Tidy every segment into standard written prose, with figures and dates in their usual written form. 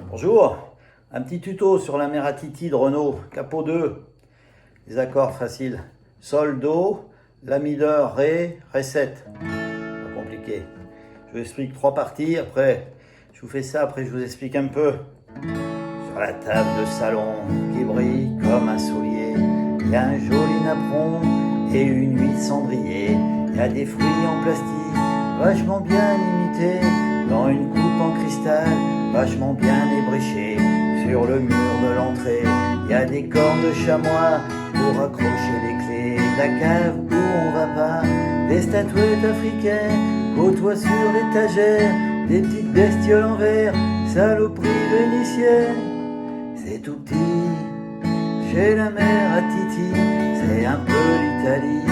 Bonjour, un petit tuto sur la mère à Titi de Renault, capot 2. Les accords faciles. Sol, Do, La mineur, Ré, Ré 7. Pas compliqué. Je vous explique 3 parties, après je vous fais ça, après je vous explique un peu. Sur la table de salon qui brille comme un soulier, il y a un joli napperon et une huile de cendrier. Il y a des fruits en plastique, vachement bien imités, dans une coupe en cristal, vachement bien ébréchée. Sur le mur de l'entrée, il y a des cornes de chamois pour accrocher les clés. La cave où on va pas, des statuettes africaines côtoient sur l'étagère, des petites bestioles en verre, saloperies vénitiennes. C'est tout petit, chez la mère à Titi, c'est un peu l'Italie.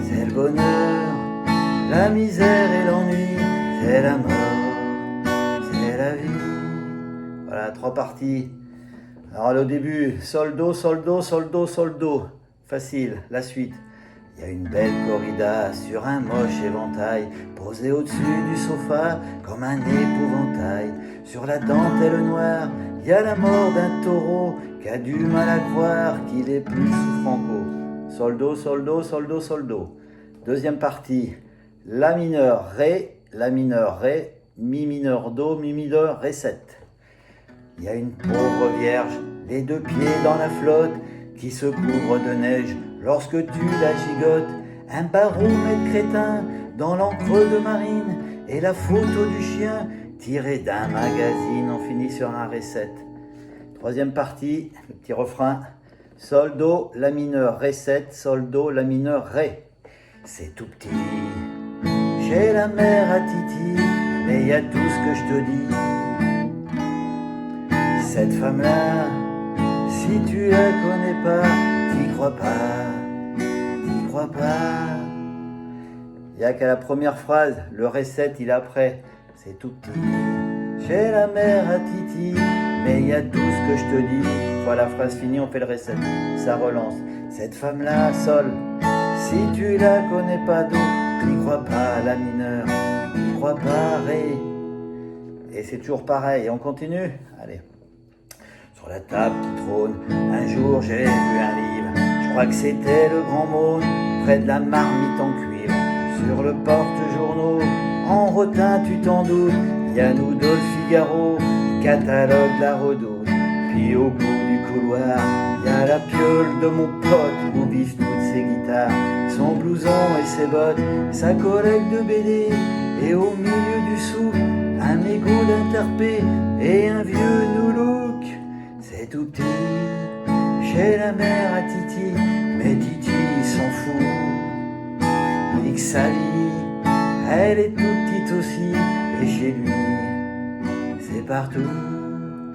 C'est le bonheur, la misère et l'ennui, c'est la mort, c'est la vie. Voilà, 3 parties. Alors au début, sol, do, sol, do, sol, do, sol, do. Facile, la suite. Il y a une belle corrida sur un moche éventail, posé au-dessus du sofa comme un épouvantail. Sur la dentelle noire, il y a la mort d'un taureau qui a du mal à croire qu'il est plus sous Franco. Sol, do, sol, do, sol, do, sol, do. Deuxième partie, La mineur, Ré, Mi mineur, Do, Mi mineur, Ré 7. Il y a une pauvre vierge, les 2 pieds dans la flotte, qui se couvre de neige lorsque tu la gigotes. Un baromètre crétin dans l'encre de marine et la photo du chien tirée d'un magazine. On finit sur un Ré 7. Troisième partie, le petit refrain. Sol, Do, La mineur, Ré 7, Sol, Do, La mineur, Ré. C'est tout petit, chez la mère à Titi, mais il y a tout ce que je te dis. Cette femme-là, si tu la connais pas, t'y crois pas, t'y crois pas. Il n'y a qu'à la première phrase, le Ré 7 il est après, c'est tout petit. Chez la mère à Titi, mais il y a tout ce que je te dis. Une fois la phrase finie, on fait le Ré 7, ça relance. Cette femme-là, Sol, si tu la connais pas, Do, t'y crois pas, La mineur, t'y crois pas, Ré. Et c'est toujours pareil, on continue. Allez. Sur la table qui trône, un jour j'ai vu un livre, je crois que c'était le Grand Monde, près de la marmite en cuivre. Sur le porte-journaux, en rotin tu t'en doutes, il y a nous deux le Figaro, catalogue la redoute. Puis au bout du couloir, il y a la piole de mon pote, où vivent toutes ses guitares, son blouson et ses bottes, sa collègue de BD, et au milieu du sou, un mégot d'interpé et un vieux noulouk. C'est tout petit, chez la mère à Titi, mais Titi s'en fout. Il dit que sa vie, elle est toute petite aussi, et chez lui, c'est partout.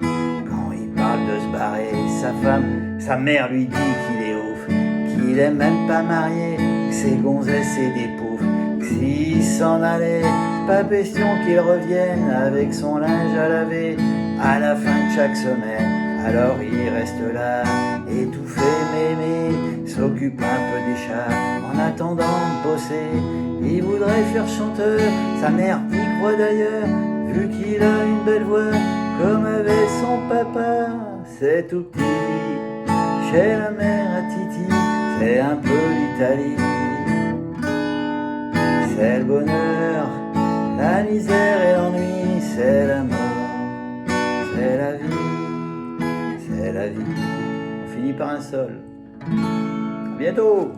Quand il parle de se barrer, sa femme, sa mère lui dit qu'il est ouf, qu'il est même pas marié, que ses gonzesses et des poufs, que s'il s'en allait, pas question qu'il revienne avec son linge à laver à la fin de chaque semaine. Alors il reste là, étouffé, mémé, s'occupe un peu des chats, en attendant de bosser. Il voudrait faire chanteur, sa mère y croit d'ailleurs, vu qu'il a une belle voix, comme avait son papa. C'est tout petit, chez la mère à Titi, c'est un peu l'Italie. C'est le bonheur, la misère et l'ennui, c'est la mort, c'est la vie. C'est la vie. On finit par un sol. À bientôt.